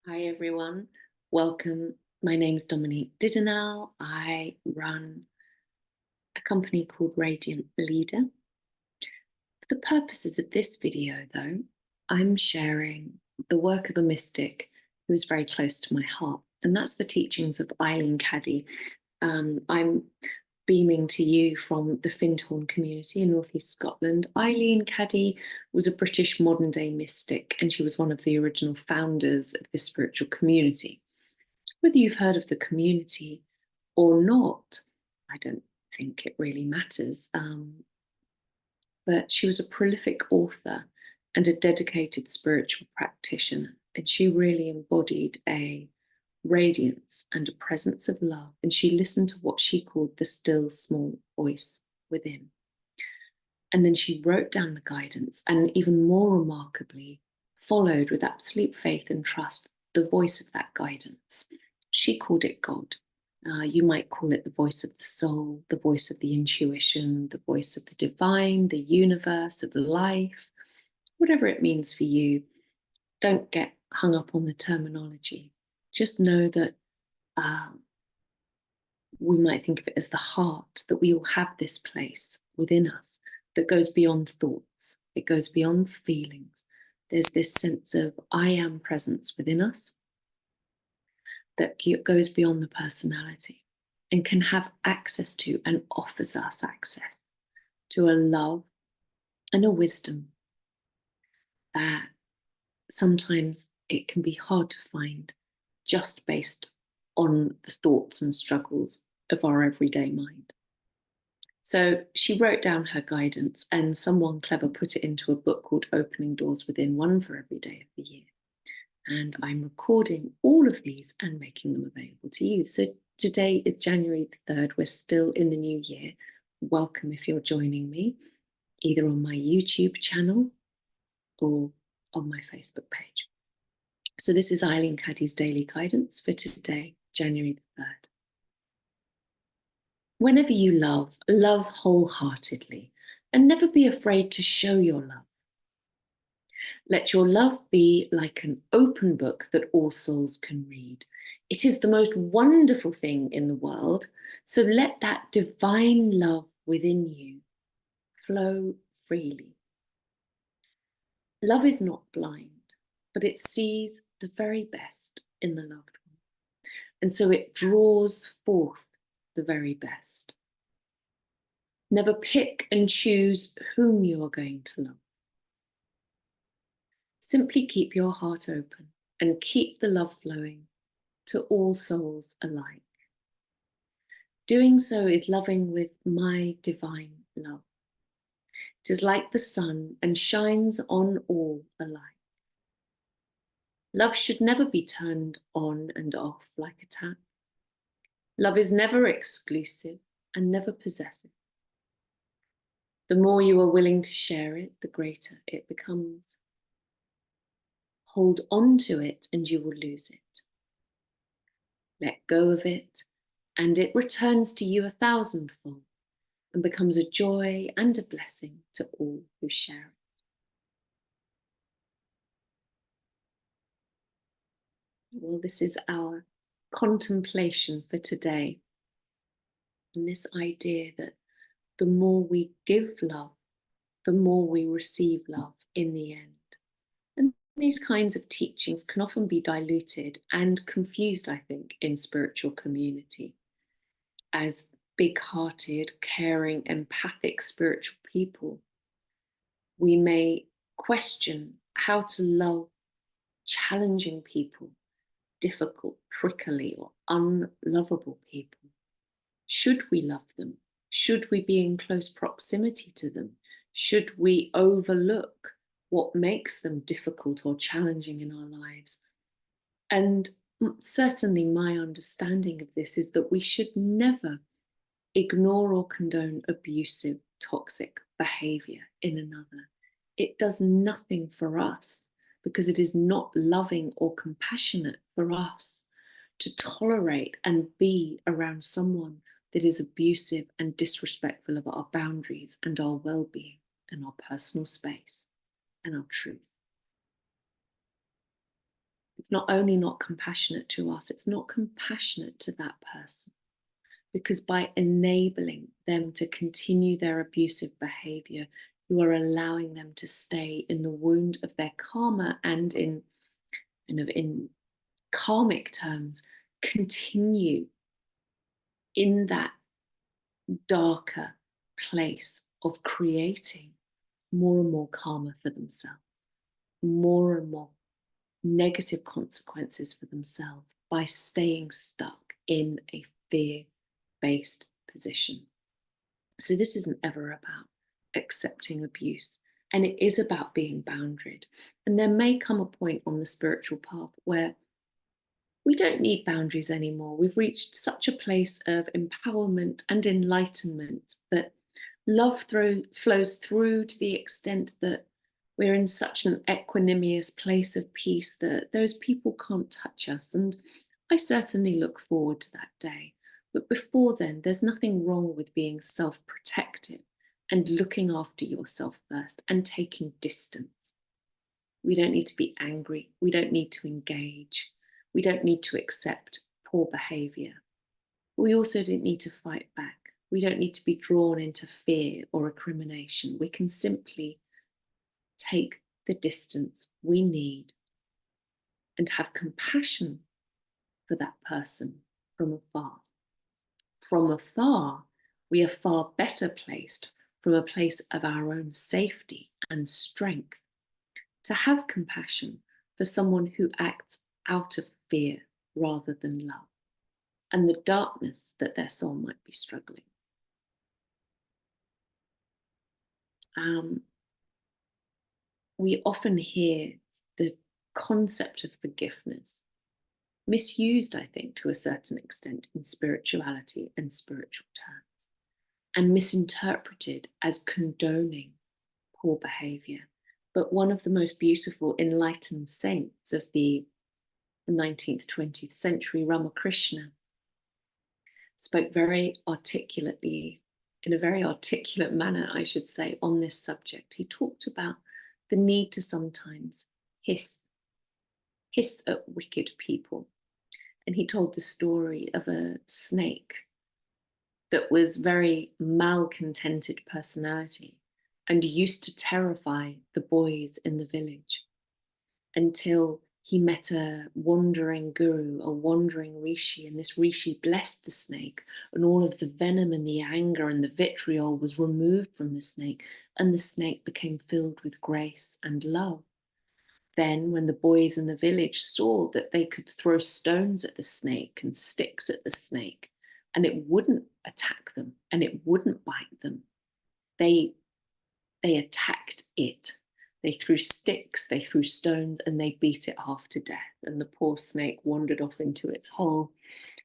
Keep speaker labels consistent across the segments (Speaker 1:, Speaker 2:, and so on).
Speaker 1: Hi everyone, welcome. My name is Dominique Didenal. I run a company called Radiant Leader. For the purposes of this video though, I'm sharing the work of a mystic who is very close to my heart, and that's the teachings of Eileen Caddy. I'm beaming to you from the Findhorn community in northeast Scotland. Eileen Caddy was a British modern day mystic, and she was one of the original founders of this spiritual community. Whether you've heard of the community or not, I don't think it really matters. But she was a prolific author and a dedicated spiritual practitioner, and she really embodied a radiance and a presence of love, and she listened to what she called the still small voice within. And then she wrote down the guidance, and even more remarkably, followed with absolute faith and trust the voice of that guidance. She called it God. You might call it the voice of the soul, the voice of the intuition, the voice of the divine, the universe, of life, whatever it means for you. Don't get hung up on the terminology. Just know that we might think of it as the heart, that we all have this place within us that goes beyond thoughts. It goes beyond feelings. There's this sense of I am presence within us that goes beyond the personality and can have access to and offers us access to a love and a wisdom that sometimes it can be hard to find just based on the thoughts and struggles of our everyday mind. So she wrote down her guidance, and someone clever put it into a book called Opening Doors Within, one for every day of the year. And I'm recording all of these and making them available to you. So today is January the 3rd. We're still in the new year. Welcome if you're joining me, either on my YouTube channel or on my Facebook page. So this is Eileen Caddy's daily guidance for today, January the 3rd. Whenever you love, love wholeheartedly, and never be afraid to show your love. Let your love be like an open book that all souls can read. It is the most wonderful thing in the world, so let that divine love within you flow freely. Love is not blind, but it sees the very best in the loved one, and so it draws forth the very best. Never pick and choose whom you are going to love. Simply keep your heart open and keep the love flowing to all souls alike. Doing so is loving with my divine love. It is like the sun and shines on all alike. Love should never be turned on and off like a tap. Love is never exclusive and never possessive. The more you are willing to share it, the greater it becomes. Hold on to it and you will lose it. Let go of it and it returns to you 1,000-fold and becomes a joy and a blessing to all who share it. Well, this is our contemplation for today. And this idea that the more we give love, the more we receive love in the end. And these kinds of teachings can often be diluted and confused, I think, in spiritual community. As big-hearted, caring, empathic spiritual people, we may question how to love challenging people, difficult, prickly, or unlovable people. Should we love them? Should we be in close proximity to them? Should we overlook what makes them difficult or challenging in our lives? And certainly my understanding of this is that we should never ignore or condone abusive, toxic behavior in another. It does nothing for us because it is not loving or compassionate for us to tolerate and be around someone that is abusive and disrespectful of our boundaries and our well-being and our personal space and our truth. It's not only not compassionate to us, it's not compassionate to that person. Because by enabling them to continue their abusive behavior, you are allowing them to stay in the wound of their karma, and in karmic terms, continue in that darker place of creating more and more karma for themselves, more and more negative consequences for themselves by staying stuck in a fear-based position. So this isn't ever about accepting abuse, and it is about being boundaried. And there may come a point on the spiritual path where we don't need boundaries anymore. We've reached such a place of empowerment and enlightenment that love flows through to the extent that we're in such an equanimous place of peace that those people can't touch us. And I certainly look forward to that day. But before then, there's nothing wrong with being self-protective and looking after yourself first and taking distance. We don't need to be angry. We don't need to engage. We don't need to accept poor behavior. We also don't need to fight back. We don't need to be drawn into fear or recrimination. We can simply take the distance we need and have compassion for that person from afar. From afar, we are far better placed from a place of our own safety and strength to have compassion for someone who acts out of fear rather than love, and the darkness that their soul might be struggling. We often hear the concept of forgiveness misused, I think, to a certain extent in spirituality and spiritual terms, and misinterpreted as condoning poor behavior. But one of the most beautiful enlightened saints of the 19th, 20th century, Ramakrishna, spoke very articulately, in a very articulate manner, I should say, on this subject. He talked about the need to sometimes hiss at wicked people. And he told the story of a snake that was very malcontented personality and used to terrify the boys in the village, until he met a wandering guru, a wandering rishi, and this rishi blessed the snake, and all of the venom and the anger and the vitriol was removed from the snake, and the snake became filled with grace and love. Then, when the boys in the village saw that they could throw stones at the snake and sticks at the snake, and it wouldn't attack them and it wouldn't bite them, they attacked it. They threw sticks, they threw stones, and they beat it half to death. And the poor snake wandered off into its hole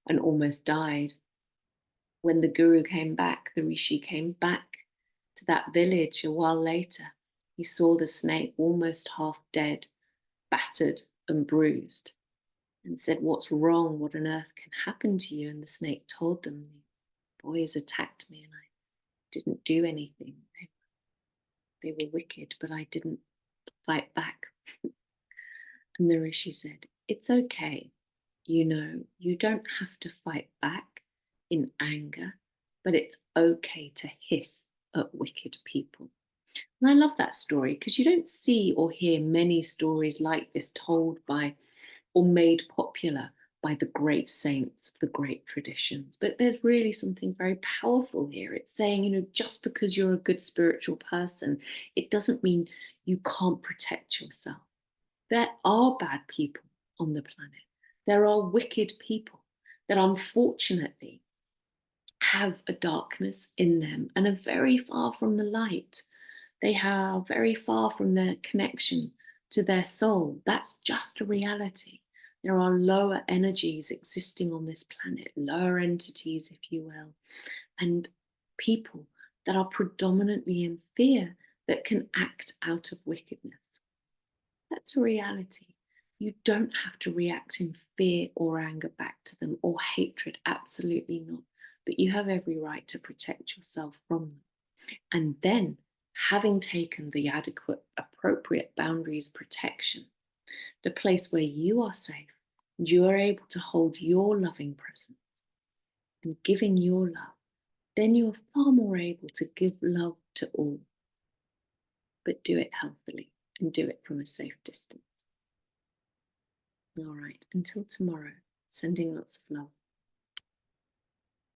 Speaker 1: and almost died. When the guru came back, the rishi came back to that village a while later. He saw the snake almost half dead, battered and bruised, and said, "What's wrong? What on earth can happen to you?" And the snake told them, "The boys attacked me and I didn't do anything. They were wicked, but I didn't fight back." And the rishi said, "It's okay. You don't have to fight back in anger, but it's okay to hiss at wicked people." And I love that story because you don't see or hear many stories like this told by or made popular by the great saints of the great traditions. But there's really something very powerful here. It's saying, just because you're a good spiritual person, it doesn't mean you can't protect yourself. There are bad people on the planet. There are wicked people that unfortunately have a darkness in them and are very far from the light. They are very far from their connection to their soul. That's just a reality. There are lower energies existing on this planet, lower entities, if you will, and people that are predominantly in fear that can act out of wickedness. That's a reality. You don't have to react in fear or anger back to them, or hatred, absolutely not. But you have every right to protect yourself from them. And then, having taken the adequate, appropriate boundaries protection, the place where you are safe and you are able to hold your loving presence and giving your love, then you are far more able to give love to all, but do it healthily and do it from a safe distance. All right, until tomorrow, sending lots of love.